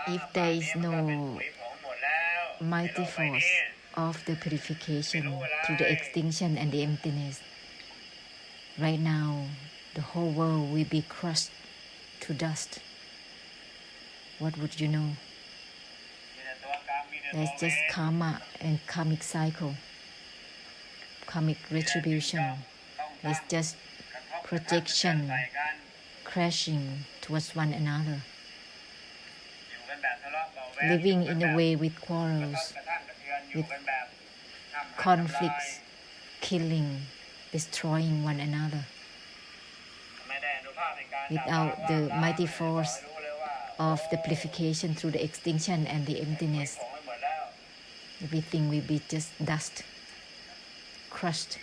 If there is no mighty force of the purification through the extinction and the emptiness, right now the whole world will be crushed to dust. What would you know? There's just karma and karmic cycle, karmic retribution. There's just projection crashing towards one another, living in a way with quarrels, with conflicts, killing, destroying one another. Without the mighty force of the purification through the extinction and the emptiness, everything will be just dust, crushed.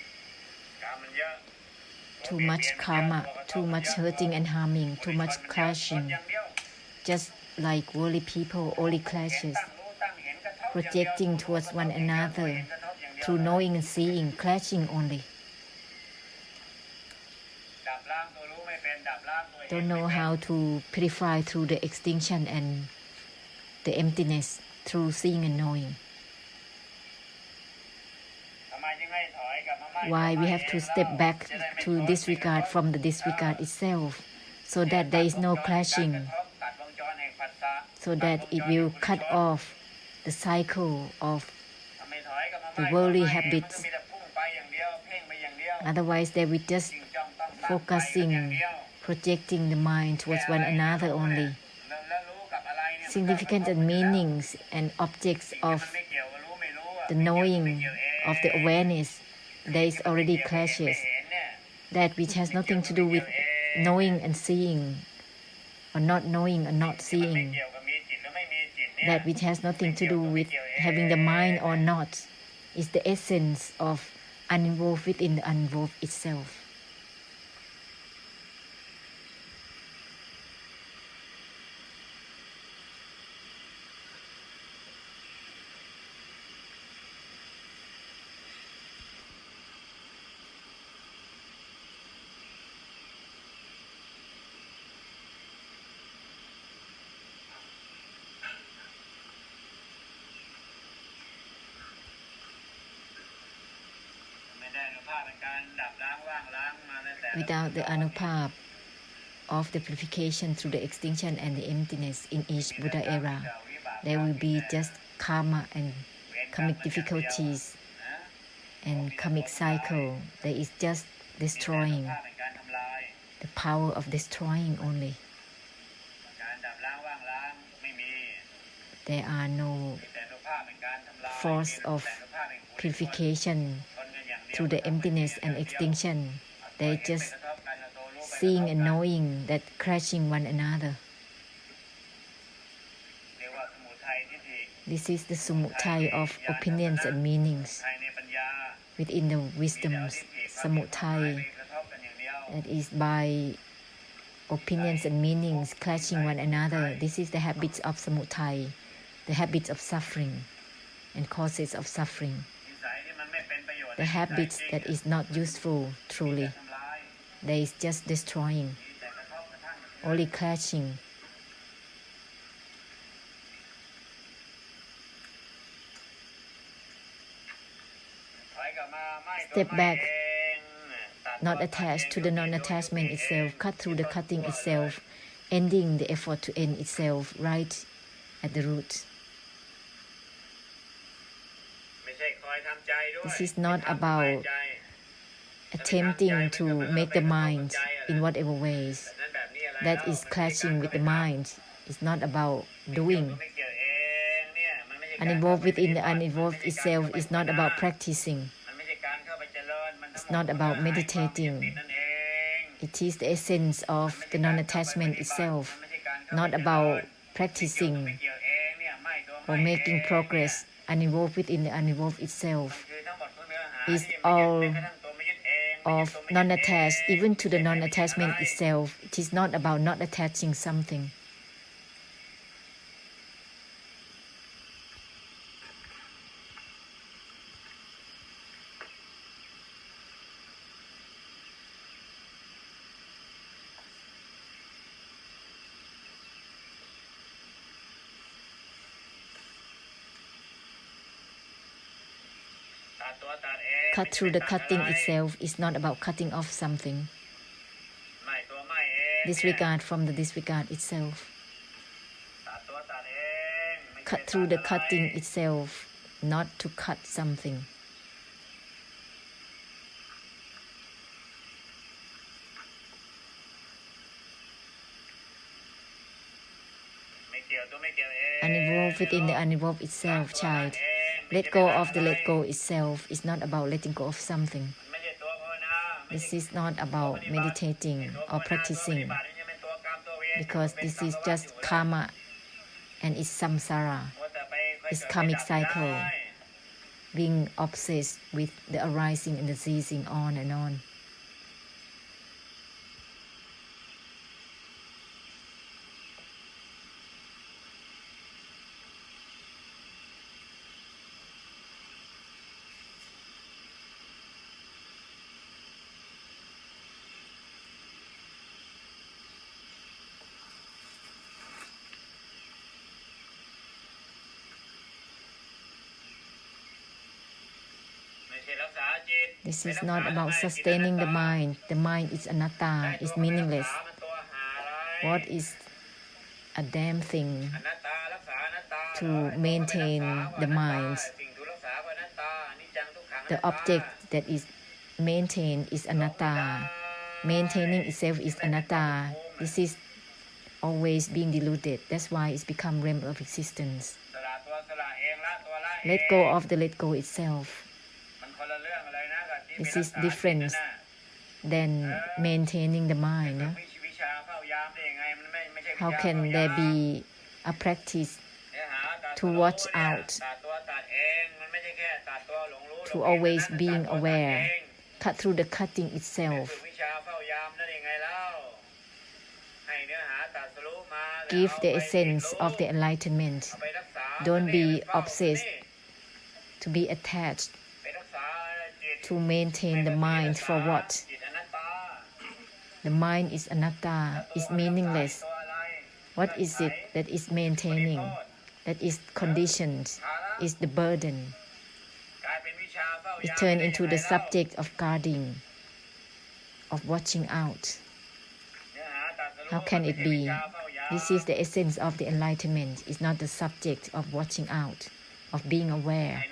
Too much karma, too much hurting and harming, too much clashing. Just like worldly people, only clashes, projecting towards one another through knowing and seeing, clashing only. Don't know how to purify through the extinction and the emptiness through seeing and knowing. Why we have to step back to disregard from the disregard itself, so that there is no clashing, so that it will cut off the cycle of the worldly habits. Otherwise, they will just focusing, projecting the mind towards one another only. Significance and meanings and objects of the knowing, of the awareness, there is already clashes. That which has nothing to do with knowing and seeing, or not knowing and not seeing. That which has nothing to do with having the mind or not, is the essence of uninvolved within the uninvolved itself. Without the anupap of the purification through the extinction and the emptiness in each Buddha era, there will be just karma and karmic difficulties and karmic cycle. There is just destroying, the power of destroying only. There are no force of purification through the emptiness and extinction. They just seeing and knowing that crashing one another. This is the samuttai of opinions and meanings within the wisdoms. Samuttai, that is by opinions and meanings clashing one another. This is the habits of samuttai, the habits of suffering and causes of suffering. The habits that is not useful truly. There is just destroying, only clashing. Step back, not attached to the non-attachment itself, cut through the cutting itself, ending the effort to end itself right at the root. This is not about attempting to make the mind in whatever ways. That is clashing with the mind. It's not about doing. Uninvolved within the uninvolved itself is not about practicing. It's not about meditating. It is the essence of the non-attachment itself, not about practicing or making progress. Uninvolved within the uninvolved itself is all of non-attached, even to the non-attachment itself. It is not about not attaching something. Cut through the cutting itself is not about cutting off something. Disregard from the disregard itself. Cut through the cutting itself, not to cut something. Uninvolved within the uninvolved itself, child. Let go of the let go itself is not about letting go of something. This is not about meditating or practicing, because this is just karma and it's samsara, it's karmic cycle, being obsessed with the arising and the ceasing on and on. This is not about sustaining the mind. The mind is anatta, is meaningless. What is a damn thing to maintain the mind? The object that is maintained is anatta. Maintaining itself is anatta. This is always being deluded. That's why it's become realm of existence. Let go of the let go itself. This is different than maintaining the mind. How can there be a practice to watch out, to always being aware, cut through the cutting itself? Give the essence of the enlightenment. Don't be obsessed to be attached, to maintain the mind for what? The mind is anatta, is meaningless. What is it that is maintaining, that is conditioned, is the burden? It turns into the subject of guarding, of watching out. How can it be? This is the essence of the enlightenment. It's not the subject of watching out, of being aware.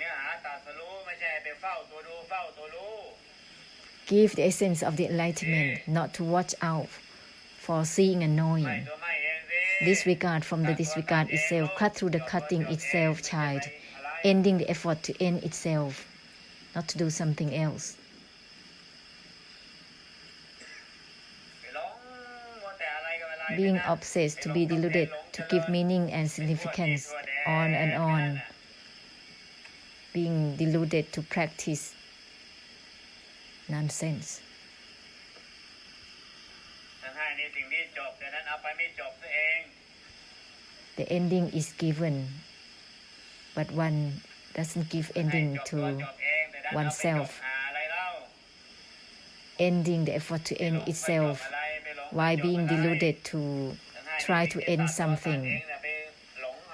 Give the essence of the enlightenment, not to watch out for seeing and knowing. Disregard from the disregard itself, cut through the cutting itself, child, ending the effort to end itself, not to do something else. Being obsessed, to be deluded, to give meaning and significance on and on. Being deluded to practice nonsense. The ending is given, but one doesn't give ending to oneself. Ending the effort to end itself, while being deluded to try to end something.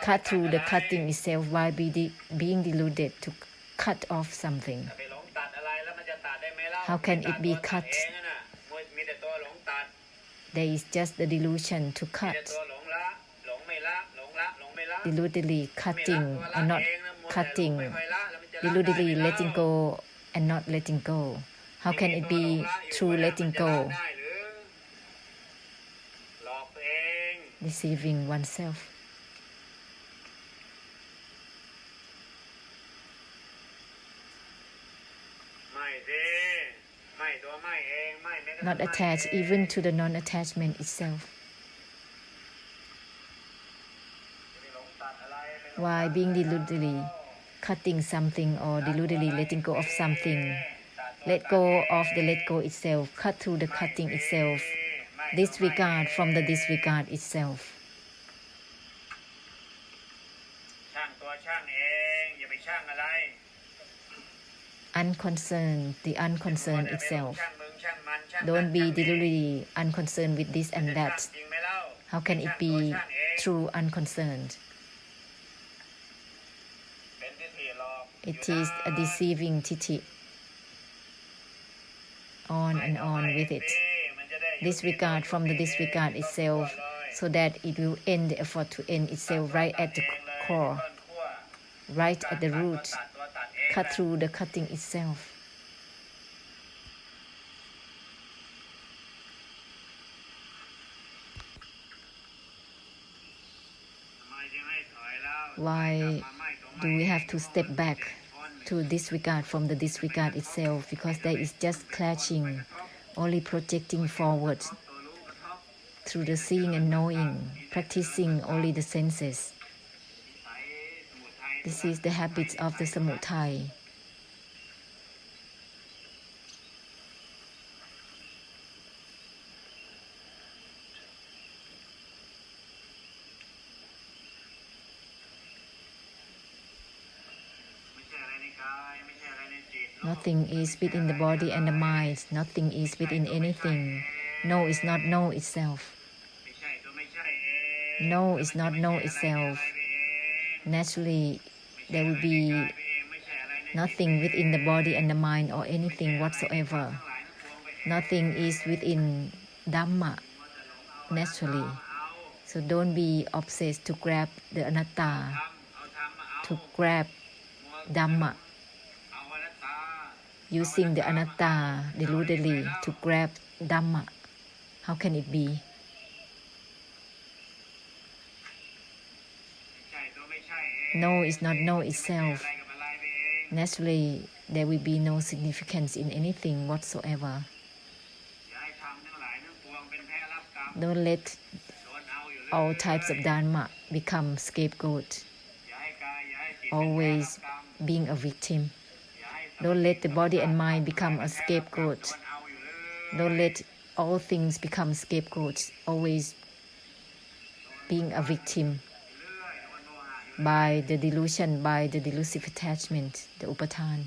Cut through the cutting itself, while being deluded to cut off something. How can it be cut? There is just the delusion to cut. Deludedly cutting and not cutting. Deludedly letting go and not letting go. How can it be true letting go? Deceiving oneself. Not attached even to the non-attachment itself. Why being deludedly cutting something or deludedly letting go of something? Let go of the let go itself, cut through the cutting itself, disregard from the disregard itself. Unconcerned, the unconcerned itself. Don't be deludedly unconcerned with this and that. How can it be true unconcerned? It is a deceiving titi. On and on with it. Disregard from the disregard itself, so that it will end the effort to end itself right at the core, right at the root, cut through the cutting itself. Why do we have to step back to disregard from the disregard itself? Because there is just clashing, only projecting forward through the seeing and knowing, practicing only the senses. This is the habits of the samudaya. Nothing is within the body and the mind. Nothing is within anything. No is not know itself. No is not know itself. Naturally, there will be nothing within the body and the mind or anything whatsoever. Nothing is within Dhamma, naturally. So don't be obsessed to grab the anatta, to grab Dhamma, using the anatta deludedly to grab Dhamma. How can it be? No is not know itself. Naturally, there will be no significance in anything whatsoever. Don't let all types of Dharma become scapegoat, always being a victim. Don't let the body and mind become a scapegoat. Don't let all things become scapegoats, always being a victim by the delusion, by the delusive attachment, the upatan.